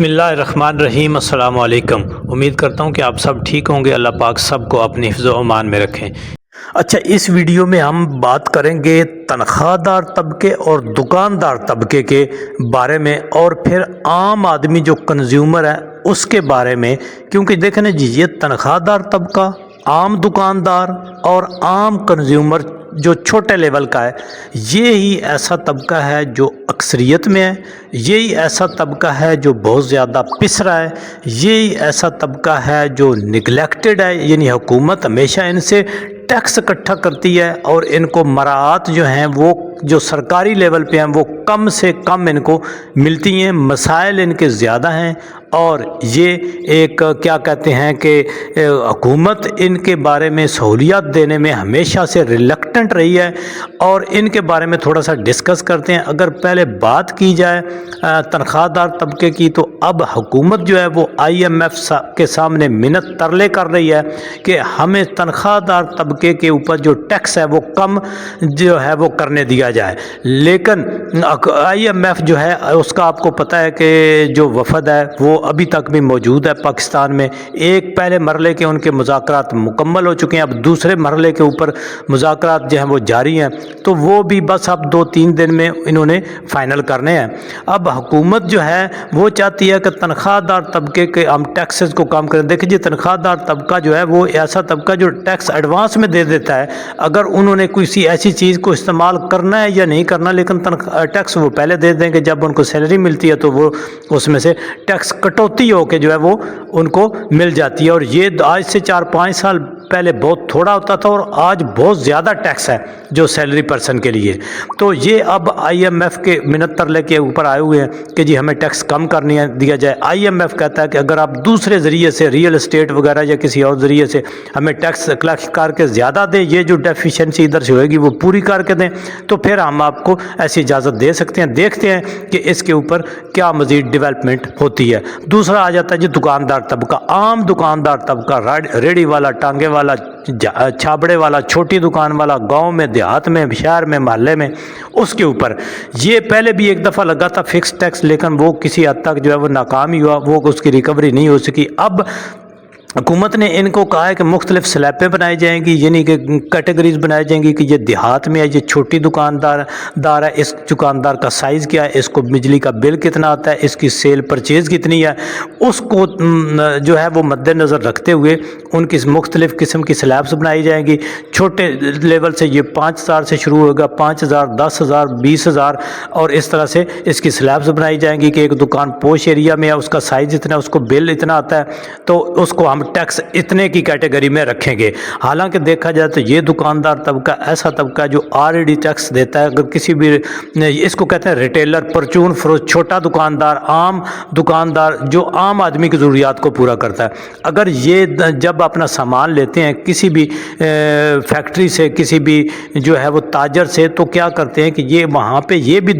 بسم اللہ الرحمن الرحیم۔ السلام علیکم۔ امید کرتا ہوں کہ آپ سب ٹھیک ہوں گے۔ اللہ پاک سب کو اپنی حفظ و امان میں رکھیں۔ اچھا، اس ویڈیو میں ہم بات کریں گے تنخواہ دار طبقے اور دکاندار طبقے کے بارے میں، اور پھر عام آدمی جو کنزیومر ہے اس کے بارے میں، کیونکہ دیکھیں نا جی، یہ تنخواہ دار طبقہ، عام دکاندار اور عام کنزیومر جو چھوٹے لیول کا ہے، یہی ایسا طبقہ ہے جو اکثریت میں ہے، یہی ایسا طبقہ ہے جو بہت زیادہ پس رہا ہے، یہی ایسا طبقہ ہے جو نگلیکٹڈ ہے، یعنی حکومت ہمیشہ ان سے ٹیکس اکٹھا کرتی ہے اور ان کو مراعات جو ہیں وہ جو سرکاری لیول پہ ہیں وہ کم سے کم ان کو ملتی ہیں، مسائل ان کے زیادہ ہیں، اور یہ ایک کیا کہتے ہیں کہ حکومت ان کے بارے میں سہولیات دینے میں ہمیشہ سے ریلکٹنٹ رہی ہے، اور ان کے بارے میں تھوڑا سا ڈسکس کرتے ہیں۔ اگر پہلے بات کی جائے تنخواہ دار طبقے کی، تو اب حکومت جو ہے وہ IMF کے سامنے منت ترلے کر رہی ہے کہ ہمیں تنخواہ دار طبقے کے اوپر جو ٹیکس ہے وہ کم جو ہے وہ کرنے دیا جائے، لیکن IMF جو ہے اس کا آپ کو پتہ ہے کہ جو وفد ہے وہ ابھی تک بھی موجود ہے پاکستان میں۔ ایک پہلے مرحلے کے ان کے مذاکرات مکمل ہو چکے ہیں، اب دوسرے مرحلے کے اوپر مذاکرات جو ہیں وہ جاری ہیں، تو وہ بھی بس اب 2-3 دن میں انہوں نے فائنل کرنے ہیں۔ اب حکومت جو ہے وہ چاہتی ہے کہ تنخواہ دار طبقے کے ہم ٹیکسز کو کم کریں۔ دیکھیں جی، تنخواہ دار طبقہ جو ہے وہ ایسا طبقہ جو ٹیکس ایڈوانس میں دے دیتا ہے، اگر انہوں نے کسی ایسی چیز کو استعمال کرنا ہے یا نہیں کرنا، لیکن ٹیکس وہ پہلے دے دیں کہ جب ان کو سیلری ملتی ہے تو وہ اس میں سے ٹیکس کٹوتی ہو کے جو ہے وہ ان کو مل جاتی ہے۔ اور یہ آج سے 4-5 سال پہلے بہت تھوڑا ہوتا تھا، اور آج بہت زیادہ ٹیکس ہے جو سیلری پرسن کے لیے۔ تو یہ اب IMF کے منت ترلے کے اوپر آئے ہوئے ہیں کہ جی ہمیں ٹیکس کم کرنی دیا جائے۔ IMF کہتا ہے کہ اگر آپ دوسرے ذریعے سے ریئل اسٹیٹ وغیرہ یا کسی اور ذریعے سے ہمیں ٹیکس کلیکٹ کر کے زیادہ دیں، یہ جو ڈیفیشنسی ادھر سے ہوئے گی وہ پوری کر کے دیں، تو پھر ہم آپ کو ایسی اجازت دے سکتے ہیں۔ دیکھتے ہیں کہ اس کے اوپر کیا مزید ڈیولپمنٹ ہوتی ہے۔ دوسرا آ جاتا ہے جی دکاندار طبقہ، عام دکاندار طبقہ، ریڑھی والا، ٹانگے والا، چھابڑے والا، چھوٹی دکان والا، گاؤں میں، دیہات میں، شہر میں، محلے میں، اس کے اوپر یہ پہلے بھی ایک دفعہ لگا تھا فکس ٹیکس، لیکن وہ کسی حد تک جو ہے وہ ناکام ہی ہوا، وہ اس کی ریکوری نہیں ہو سکی۔ اب حکومت نے ان کو کہا ہے کہ مختلف سلیبیں بنائی جائیں گی، یعنی کہ کیٹیگریز بنائی جائیں گی کہ یہ دیہات میں ہے، یہ چھوٹی دکاندار ہے، اس دکاندار کا سائز کیا ہے، اس کو بجلی کا بل کتنا آتا ہے، اس کی سیل پرچیز کتنی ہے، اس کو جو ہے وہ مد نظر رکھتے ہوئے ان کی مختلف قسم کی سلیبس بنائی جائیں گی۔ چھوٹے لیول سے یہ 5,000 سے شروع ہوگا، 5,000، 10,000، 20,000، اور اس طرح سے اس کی سلیبس بنائی جائیں گی کہ ایک دکان پوش ایریا میں ہے، اس کا سائز اتنا، اس کو بل اتنا آتا ہے، تو اس کو ہم ٹیکس اتنے کی کیٹیگری میں رکھیں گے۔ حالانکہ دیکھا جائے تو یہ دکاندار طبقہ ایسا طبقہ جو آلریڈی ٹیکس دیتا ہے، اگر کسی بھی اس کو کہتے ہیں ریٹیلر، پرچون فروش، چھوٹا دکاندار، عام دکاندار جو عام آدمی کی ضروریات کو پورا کرتا ہے، اگر یہ جب اپنا سامان لیتے ہیں کسی بھی فیکٹری سے، کسی بھی جو ہے وہ تاجر سے، تو کیا کرتے ہیں کہ یہ وہاں پہ یہ بھی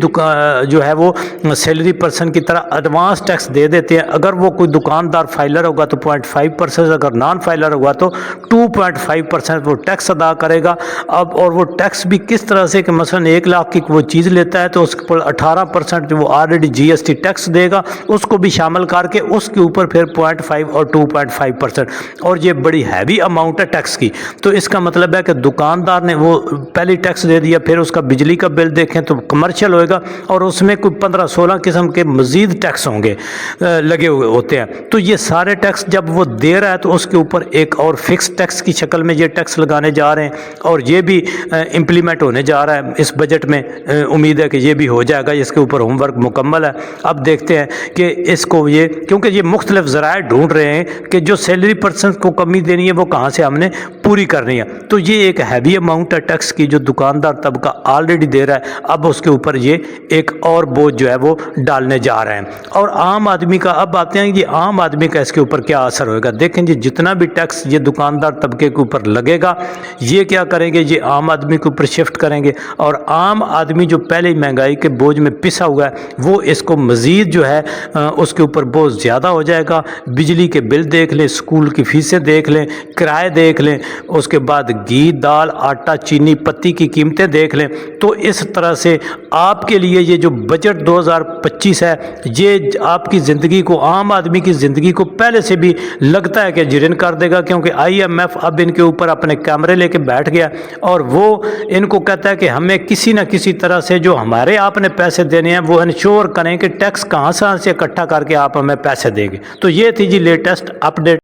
جو ہے وہ سیلری پرسن کی طرح ایڈوانس ٹیکس دے دیتے ہیں۔ اگر وہ کوئی دکاندار فائلر ہوگا تو 0.5%، اگر نان فائلر ہوگا تو 2.5% وہ ٹیکس ادا کرے گا۔ اب اور وہ ٹیکس بھی کس طرح سے کہ مثلا 1 لاکھ کی وہ چیز لیتا ہے تو اس پر 18% وہ آلریڈی GST ٹیکس دے گا، اس کو بھی شامل کر کے اس کے اوپر پھر 0.5 اور 2.5%، اور یہ بڑی ہیوی اماؤنٹ ہے ٹیکس کی۔ تو اس کا مطلب ہے کہ دکاندار نے وہ پہلی ٹیکس دے دیا، پھر اس کا بجلی کا بل دیکھیں تو کمرشل ہوئے گا، اور اس میں کوئی 15-16 قسم کے مزید ٹیکس ہوں گے لگے ہوئے ہوتے ہیں۔ تو یہ سارے ٹیکس جب وہ دے رہا ہے تو اس کے اوپر ایک اور فکس ٹیکس کی شکل میں یہ ٹیکس لگانے جا رہے ہیں، اور یہ بھی امپلیمنٹ ہونے جا رہا ہے اس بجٹ میں۔ امید ہے کہ یہ بھی ہو جائے گا، اس کے اوپر ہوم ورک مکمل ہے۔ اب دیکھتے ہیں کہ اس کو یہ، کیونکہ یہ مختلف ذرائع ڈھونڈ رہے ہیں کہ جو سیلری پرسن کو کمی دینی ہے وہ کہاں سے ہم نے پوری کرنی ہے۔ تو یہ ایک ہیوی اماؤنٹ ہے ٹیکس کی جو دکاندار طبقہ آلریڈی دے رہا ہے، اب اس کے اوپر یہ ایک اور بوجھ جو ہے وہ ڈالنے جا رہے ہیں۔ اور عام آدمی کا اب آتے ہیں کہ عام آدمی کا اس کے اوپر کیا اثر ہوئے گا۔ دیکھیں جی جتنا بھی ٹیکس یہ دکاندار طبقے کے اوپر لگے گا یہ کیا کریں گے، یہ عام آدمی کے اوپر شفٹ کریں گے، اور عام آدمی جو پہلے ہی مہنگائی کے بوجھ میں پسا ہوا ہے وہ اس کو مزید جو ہے اس کے اوپر بوجھ زیادہ ہو جائے گا۔ بجلی کے بل دیکھ لیں، اسکول کی فیسیں دیکھ لیں، کرائے دیکھ لیں، اس کے بعد گھی دال آٹا چینی پتی کی قیمتیں دیکھ لیں۔ تو اس طرح سے آپ کے لیے یہ جو بجٹ 2025 ہے یہ آپ کی زندگی کو، عام آدمی کی زندگی کو پہلے سے بھی لگتا ہے کہ جرن کر دے گا، کیونکہ IMF اب ان کے اوپر اپنے کیمرے لے کے بیٹھ گیا اور وہ ان کو کہتا ہے کہ ہمیں کسی نہ کسی طرح سے جو ہمارے آپ نے پیسے دینے ہیں وہ انشور کریں کہ ٹیکس کہاں سے اکٹھا کر کے آپ ہمیں پیسے دیں گے۔ تو یہ تھی جی لیٹسٹ اپڈیٹ۔